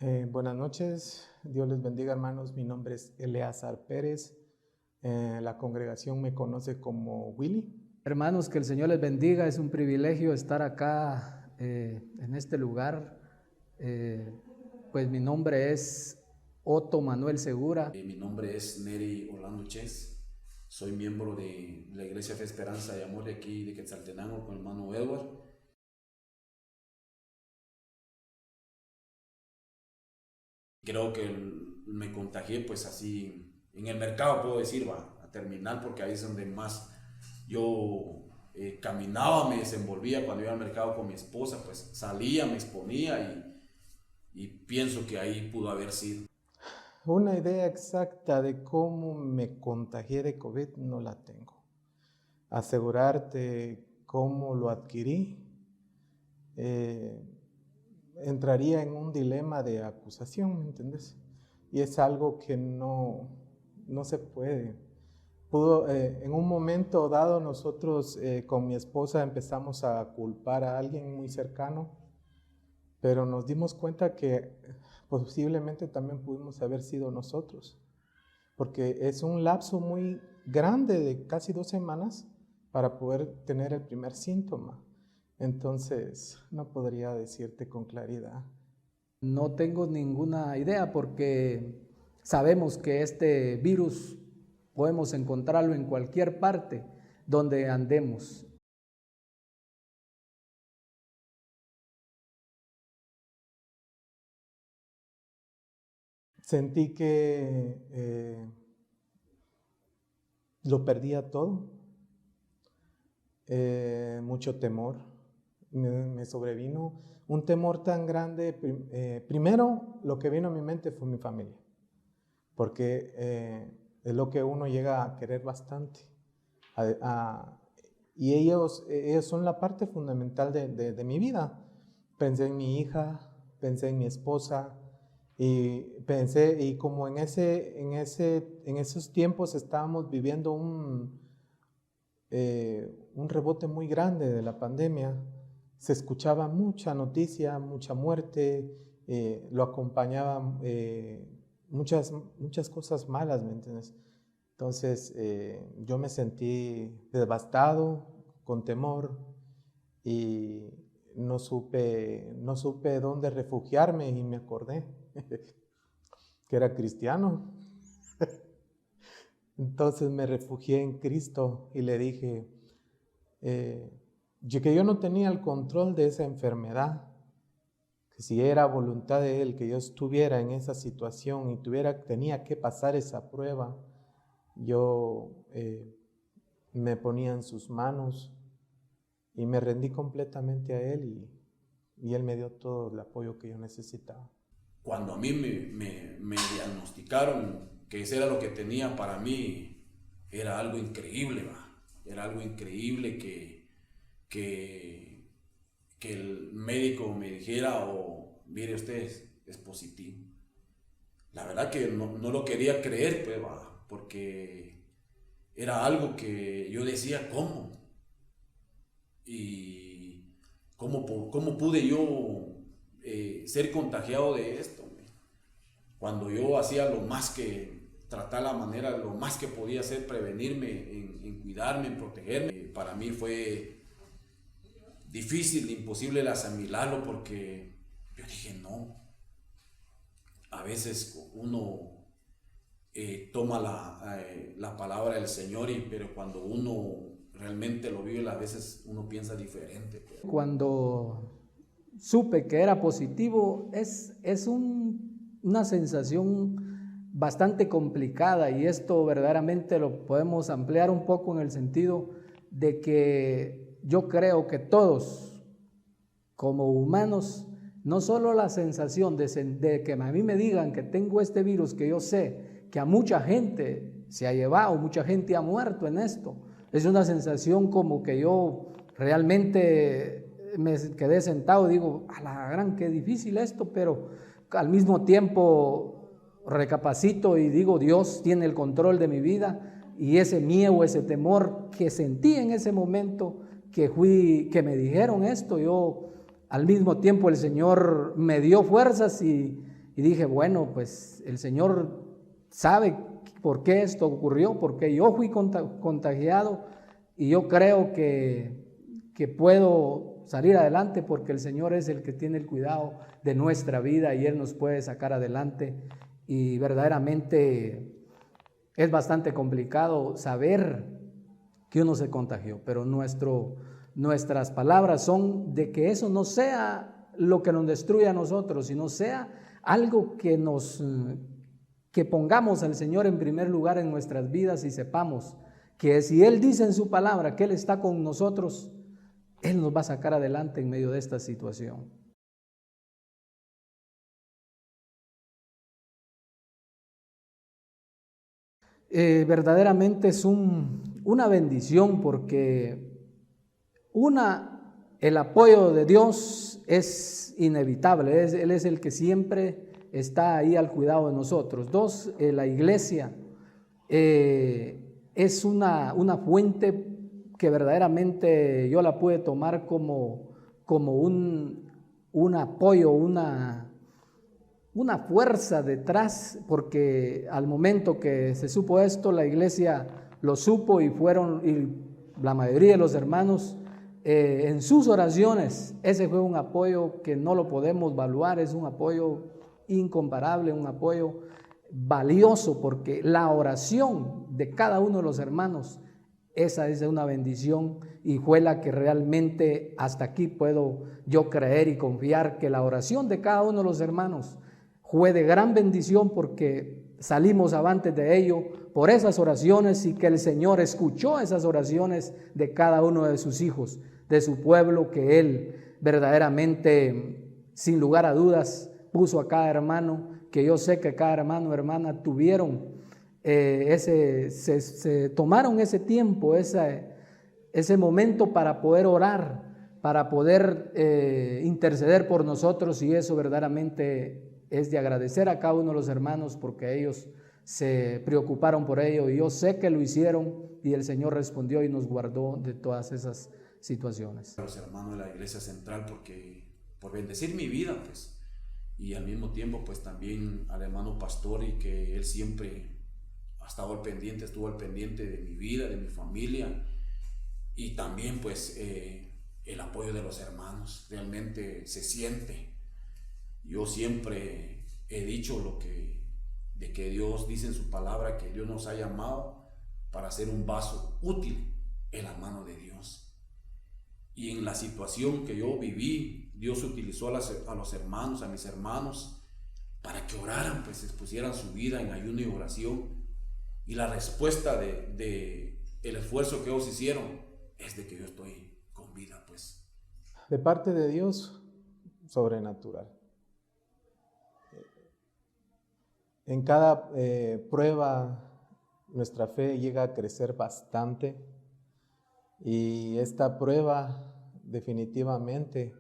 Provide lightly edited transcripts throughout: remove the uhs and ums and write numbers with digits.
Buenas noches, Dios les bendiga, hermanos. Mi nombre es Eleazar Pérez. La congregación me conoce como Willy. Hermanos, que el Señor les bendiga. Es un privilegio estar acá en este lugar. Pues mi nombre es Otto Manuel Segura. Mi nombre es Neri Orlando Ches. Soy miembro de la Iglesia Fe, Esperanza y Amor de aquí de Quetzaltenango con el hermano Edward. Creo que me contagié pues así en el mercado, puedo decir, a terminar, porque ahí es donde más yo caminaba, me desenvolvía. Cuando iba al mercado con mi esposa, pues salía, me exponía y pienso que ahí pudo haber sido. Una idea exacta de cómo me contagié de COVID no la tengo. Asegurarte cómo lo adquirí entraría en un dilema de acusación, ¿me entiendes? Y es algo que no se puede. En un momento dado nosotros con mi esposa empezamos a culpar a alguien muy cercano, pero nos dimos cuenta que posiblemente también pudimos haber sido nosotros, porque es un lapso muy grande de casi 2 semanas para poder tener el primer síntoma. Entonces, no podría decirte con claridad. No tengo ninguna idea porque sabemos que este virus podemos encontrarlo en cualquier parte donde andemos. Sentí que lo perdía todo, mucho temor. Me sobrevino un temor tan grande. Primero, lo que vino a mi mente fue mi familia, porque es lo que uno llega a querer bastante. Y ellos son la parte fundamental de mi vida. Pensé en mi hija, pensé en mi esposa, y como en esos tiempos estábamos viviendo un rebote muy grande de la pandemia. Se escuchaba mucha noticia, mucha muerte, lo acompañaba muchas cosas malas, ¿me entiendes? Entonces yo me sentí devastado, con temor, y no supe dónde refugiarme, y me acordé que era cristiano. Entonces me refugié en Cristo y le dije que yo no tenía el control de esa enfermedad, que si era voluntad de Él que yo estuviera en esa situación y tenía que pasar esa prueba, yo me ponía en sus manos y me rendí completamente a Él, y Él me dio todo el apoyo que yo necesitaba. Cuando a mí me diagnosticaron que eso era lo que tenía, para mí era algo increíble, era algo increíble que el médico me dijera, mire usted, es positivo. La verdad que no lo quería creer, pues, porque era algo que yo decía, ¿cómo? Y cómo pude yo ser contagiado de esto, cuando yo hacía lo más que, tratar la manera, lo más que podía hacer, prevenirme, en cuidarme, en protegerme. Para mí fue difícil, imposible el asimilarlo, porque yo dije, no, a veces uno toma la palabra del Señor, pero cuando uno realmente lo vive, a veces uno piensa diferente. Cuando supe que era positivo, es una sensación bastante complicada, y esto verdaderamente lo podemos ampliar un poco en el sentido de que yo creo que todos como humanos, no solo la sensación de que a mí me digan que tengo este virus, que yo sé que a mucha gente se ha llevado, mucha gente ha muerto en esto, es una sensación como que yo realmente me quedé sentado y digo, a la gran, qué difícil esto, pero al mismo tiempo recapacito y digo, Dios tiene el control de mi vida, y ese miedo, ese temor que sentí en ese momento que me dijeron esto, yo al mismo tiempo el Señor me dio fuerzas y y dije, bueno, pues el Señor sabe por qué esto ocurrió, porque yo fui contagiado y yo creo que puedo salir adelante porque el Señor es el que tiene el cuidado de nuestra vida y Él nos puede sacar adelante. Y verdaderamente es bastante complicado saber que uno se contagió, pero nuestras palabras son de que eso no sea lo que nos destruye a nosotros, sino sea algo que pongamos al Señor en primer lugar en nuestras vidas y sepamos que si Él dice en su palabra que Él está con nosotros, Él nos va a sacar adelante en medio de esta situación. Verdaderamente es una bendición porque el apoyo de Dios es inevitable, Él es el que siempre está ahí al cuidado de nosotros. Dos, la iglesia es una fuente que verdaderamente yo la pude tomar como un apoyo, una fuerza detrás, porque al momento que se supo esto, la iglesia lo supo y la mayoría de los hermanos en sus oraciones, ese fue un apoyo que no lo podemos valuar, es un apoyo incomparable, un apoyo valioso, porque la oración de cada uno de los hermanos, esa es una bendición y fue la que realmente hasta aquí puedo yo creer y confiar que la oración de cada uno de los hermanos fue de gran bendición porque salimos avantes de ello por esas oraciones y que el Señor escuchó esas oraciones de cada uno de sus hijos, de su pueblo, que Él verdaderamente, sin lugar a dudas, puso a cada hermano, que yo sé que cada hermano o hermana tuvieron se tomaron ese tiempo, ese momento para poder orar, para poder interceder por nosotros, y eso verdaderamente es de agradecer a cada uno de los hermanos porque ellos se preocuparon por ello y yo sé que lo hicieron y el Señor respondió y nos guardó de todas esas situaciones. A los hermanos de la Iglesia Central por bendecir mi vida, pues, y al mismo tiempo pues también al hermano pastor, y que él siempre estuvo al pendiente de mi vida, de mi familia, y también pues el apoyo de los hermanos realmente se siente. Yo siempre he dicho de que Dios dice en su palabra que Dios nos ha llamado para ser un vaso útil en la mano de Dios. Y en la situación que yo viví, Dios utilizó a los hermanos, a mis hermanos, para que oraran, pues expusieran su vida en ayuno y oración. Y la respuesta de el esfuerzo que ellos hicieron es de que yo estoy con vida, pues. De parte de Dios, sobrenatural. En cada prueba, nuestra fe llega a crecer bastante, y esta prueba definitivamente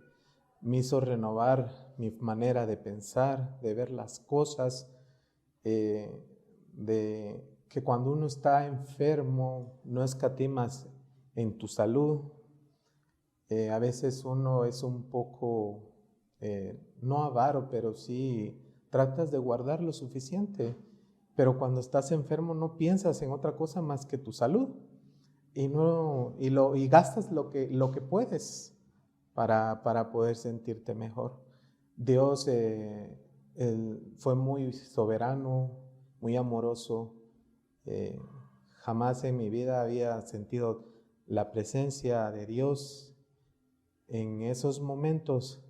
me hizo renovar mi manera de pensar, de ver las cosas, de que cuando uno está enfermo no escatimas en tu salud. A veces uno es un poco, no avaro, pero sí tratas de guardar lo suficiente, pero cuando estás enfermo no piensas en otra cosa más que tu salud, y gastas lo que puedes para poder sentirte mejor. Dios fue muy soberano, muy amoroso. Jamás en mi vida había sentido la presencia de Dios en esos momentos.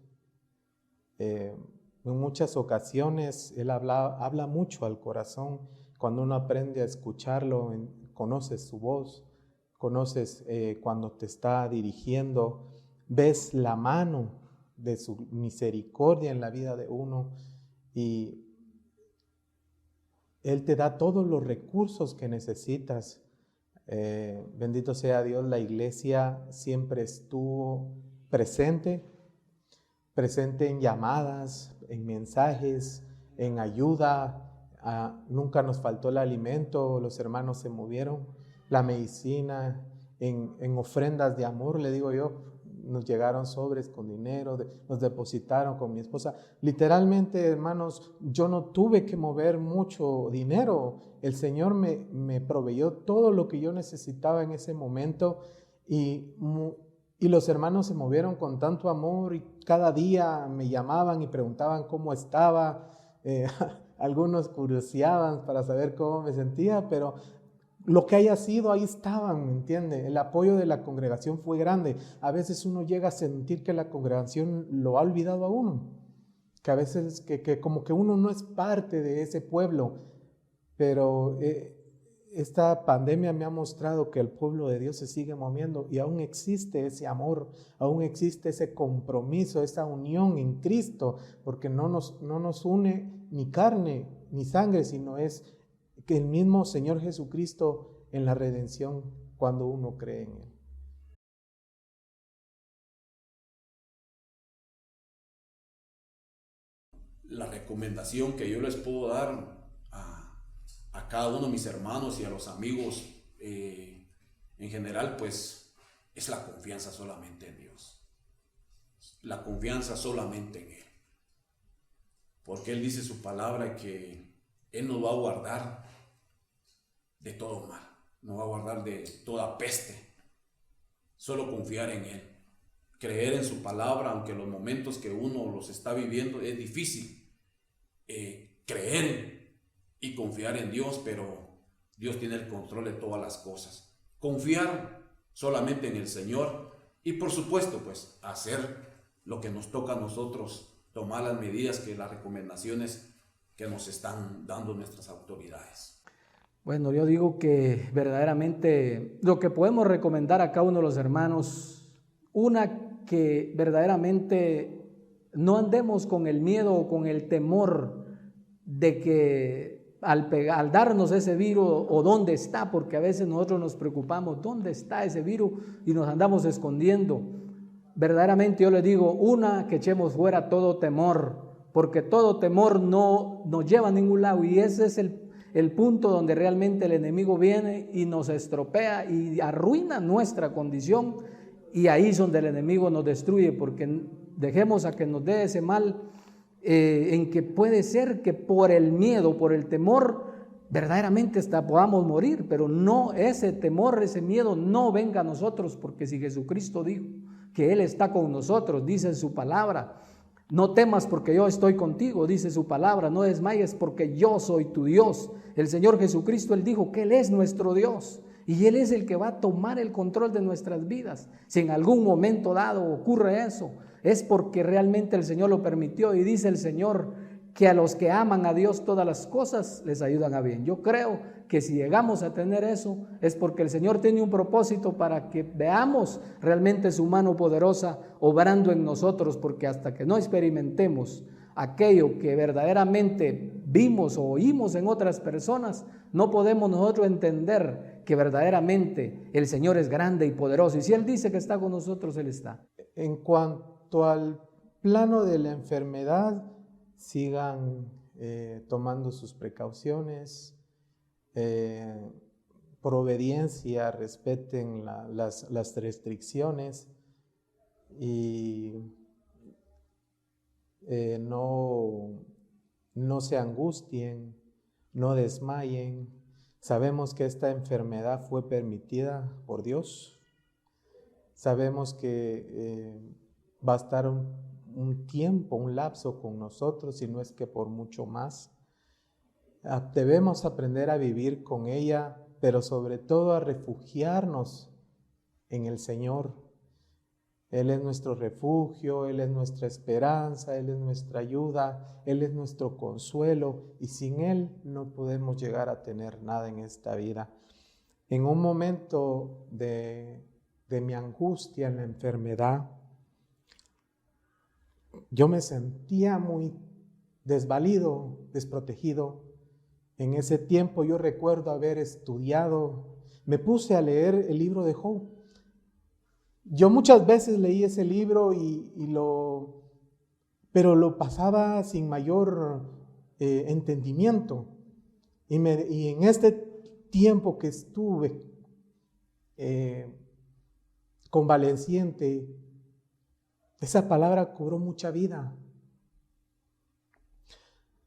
En muchas ocasiones Él habla mucho al corazón. Cuando uno aprende a escucharlo, conoces su voz, conoces cuando te está dirigiendo, ves la mano de su misericordia en la vida de uno, y Él te da todos los recursos que necesitas. Bendito sea Dios, la iglesia siempre estuvo presente en llamadas, en mensajes, en ayuda. Nunca nos faltó el alimento, los hermanos se movieron, la medicina, en ofrendas de amor, le digo yo. nos llegaron sobres con dinero, nos depositaron con mi esposa. Literalmente, hermanos, yo no tuve que mover mucho dinero. El Señor me proveyó todo lo que yo necesitaba en ese momento y los hermanos se movieron con tanto amor y cada día me llamaban y preguntaban cómo estaba. Algunos curioseaban para saber cómo me sentía, pero lo que haya sido, ahí estaban, ¿me entiende? El apoyo de la congregación fue grande. A veces uno llega a sentir que la congregación lo ha olvidado a uno, que a veces que como que uno no es parte de ese pueblo, pero esta pandemia me ha mostrado que el pueblo de Dios se sigue moviendo y aún existe ese amor, aún existe ese compromiso, esa unión en Cristo, porque no nos une ni carne ni sangre, sino es que el mismo Señor Jesucristo en la redención cuando uno cree en Él. La recomendación que yo les puedo dar a cada uno de mis hermanos y a los amigos en general, pues es la confianza solamente en Dios, la confianza solamente en Él, porque Él dice su palabra que Él nos va a guardar de todo mal, nos va a guardar de toda peste. Solo confiar en Él, creer en su palabra, aunque los momentos que uno los está viviendo es difícil, creer y confiar en Dios, pero Dios tiene el control de todas las cosas. Confiar solamente en el Señor y por supuesto pues hacer lo que nos toca a nosotros, tomar las medidas, que las recomendaciones que nos están dando nuestras autoridades. Bueno, yo digo que verdaderamente lo que podemos recomendar a cada uno de los hermanos, una, que verdaderamente no andemos con el miedo o con el temor de que al darnos ese virus o dónde está, porque a veces nosotros nos preocupamos, ¿dónde está ese virus? Y nos andamos escondiendo. Verdaderamente yo les digo, una, que echemos fuera todo temor, porque todo temor no nos lleva a ningún lado, y ese es el punto donde realmente el enemigo viene y nos estropea y arruina nuestra condición, y ahí es donde el enemigo nos destruye, porque dejemos a que nos dé ese mal en que puede ser que por el miedo, por el temor, verdaderamente hasta podamos morir, pero no, ese temor, ese miedo no venga a nosotros, porque si Jesucristo dijo que Él está con nosotros, dice en su palabra, no temas porque yo estoy contigo, dice su palabra, no desmayes porque yo soy tu Dios. El Señor Jesucristo, Él dijo que Él es nuestro Dios y Él es el que va a tomar el control de nuestras vidas. Si en algún momento dado ocurre eso, es porque realmente el Señor lo permitió, y dice el Señor que a los que aman a Dios todas las cosas les ayudan a bien. Yo creo que si llegamos a tener eso es porque el Señor tiene un propósito para que veamos realmente su mano poderosa obrando en nosotros, porque hasta que no experimentemos aquello que verdaderamente vimos o oímos en otras personas, no podemos nosotros entender que verdaderamente el Señor es grande y poderoso, y si Él dice que está con nosotros, Él está. En cuanto al plano de la enfermedad, sigan tomando sus precauciones, por obediencia respeten las restricciones y no se angustien, no desmayen. Sabemos que esta enfermedad fue permitida por Dios. Sabemos que va a estar un tiempo, un lapso con nosotros, y no es que por mucho más. Debemos aprender a vivir con ella, pero sobre todo a refugiarnos en el Señor. Él es nuestro refugio, Él es nuestra esperanza, Él es nuestra ayuda, Él es nuestro consuelo, y sin Él no podemos llegar a tener nada en esta vida. En un momento de mi angustia en la enfermedad, yo me sentía muy desvalido, desprotegido. En ese tiempo yo recuerdo haber estudiado, me puse a leer el libro de Job. Yo muchas veces leí ese libro pero lo pasaba sin mayor entendimiento. Y en este tiempo que estuve convaleciente, Esa palabra cobró mucha vida.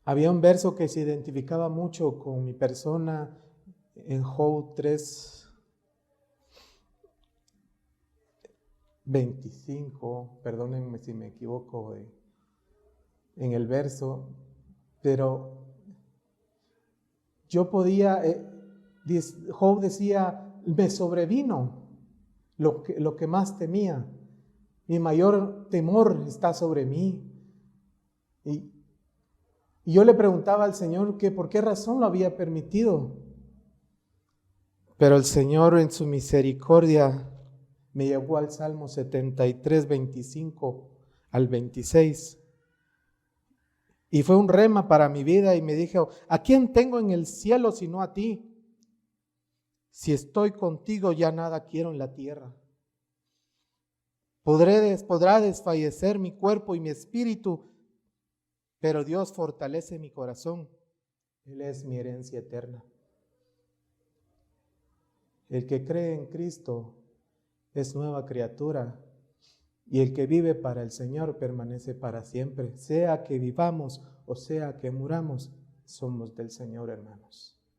Había un verso que se identificaba mucho con mi persona en Job 3:25, perdónenme si me equivoco en el verso, pero yo podía, Job decía, me sobrevino lo que más temía. Mi mayor temor está sobre mí. Y yo le preguntaba al Señor que por qué razón lo había permitido. Pero el Señor en su misericordia me llevó al Salmo 73, 25 al 26. Y fue un rema para mi vida y me dijo, ¿a quién tengo en el cielo sino a ti? Si estoy contigo ya nada quiero en la tierra. Podrá desfallecer mi cuerpo y mi espíritu, pero Dios fortalece mi corazón. Él es mi herencia eterna. El que cree en Cristo es nueva criatura y el que vive para el Señor permanece para siempre. Sea que vivamos o sea que muramos, somos del Señor, hermanos.